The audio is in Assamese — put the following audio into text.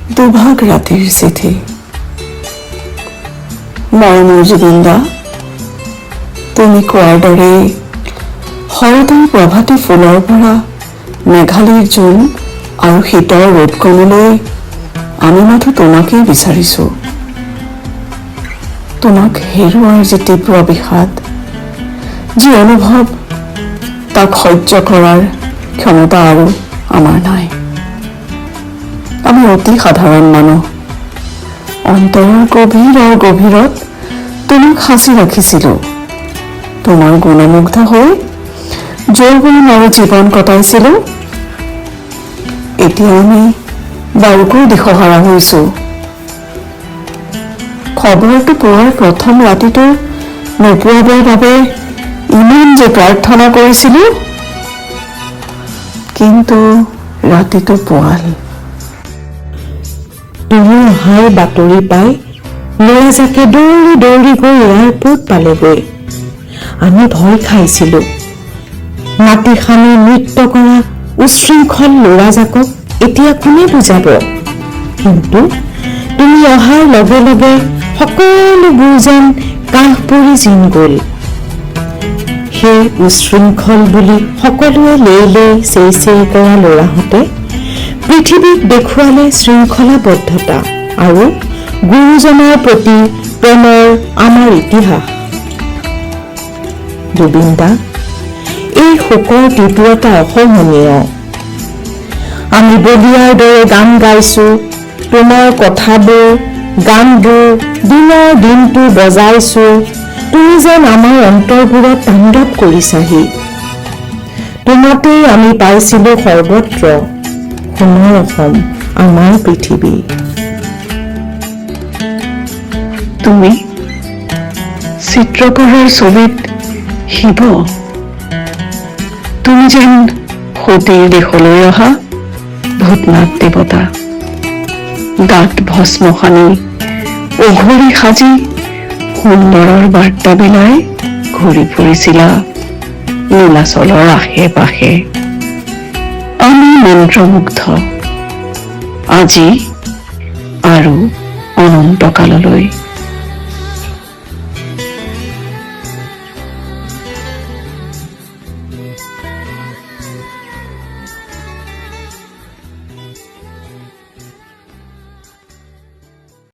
দুভাগ ৰাতিৰ চিঠি। মৰমৰ জুবিনদা, তুমি কোৱাৰ দৰেই শৰতৰ প্ৰভাতী ফুলৰ পৰা মেঘালীৰ জোন আৰু শীতৰ ৰ'দকণলৈ আমি মাথো তোমাকেই বিচাৰিছো। তোমাক হেৰুৱাৰ যি তীব্ৰ বিষাদ, যি অনুভৱ, তাক সহ্য কৰাৰ ক্ষমতা আৰু আমাৰ নাই। আমি অতি সাধাৰণ মানুহ। অন্তৰৰ গভীৰত তোমাক সাঁচি ৰাখিছিলো। তোমাৰ গুণমুগ্ধ হৈ যৌৱন আৰু জীৱন কটাইছিলো। এতিয়া আমি বাৰুকৈ দিশহাৰা হৈছো। খবৰটো পোৱাৰ প্ৰথম ৰাতিটো নোপোৱাবৰ বাবে ইমান যে প্ৰাৰ্থনা কৰিছিলো, কিন্তু ৰাতিটো পোৱাল। তুমি অহাৰ বাতৰি পাই ল'ৰাজাকে দৌৰি দৌৰি গৈ এয়াৰপৰ্ট পালেগৈ। আমি ভয় খাইছিলো। মাটি খানি নৃত্য কৰা উশৃংখল ল'ৰাজাকক এতিয়া কোনে বুজাব? কিন্তু তুমি অহাৰ লগে লগে সকলোবোৰ যেন কাষ পৰি জিন গ'ল। সেই উশৃংখল বুলি সকলোৱে লেই চেই কৰা ল'ৰাহঁতে পৃথিৱীক দেখুৱালে শৃংখলাবদ্ধতা আৰু গুৰুজনাৰ প্ৰতি প্ৰেমৰ আমাৰ ইতিহাস। জুবিনদা, এই শোকৰ তীব্ৰতা অসহনীয়। আমি বলিয়াৰ দৰে গান গাইছো, তোমাৰ কথাবোৰ গানবোৰ দিনৰ দিনটো বজাইছো। তুমি যেন আমাৰ অন্তৰবোৰত তাণ্ডৱ কৰিছাহি। তোমাতেই আমি পাইছিলো সৰ্বত্ৰ সোণৰ অসম, আমাৰ পৃথিৱী। তুমি চিত্ৰকৰৰ ছবিত শিৱ। তুমি যেন সতীৰ দেশলৈ অহা ভূতনাথ দেৱতা। গাত ভস্ম সানি অঘৰী সাজি সুন্দৰৰ বাৰ্তা বিলাই ঘূৰি ফুৰিছিলা নীলাচলৰ আশে পাশে। আমি মন্ত্ৰমুগ্ধ। আজি আৰু অনন্তকাললৈ।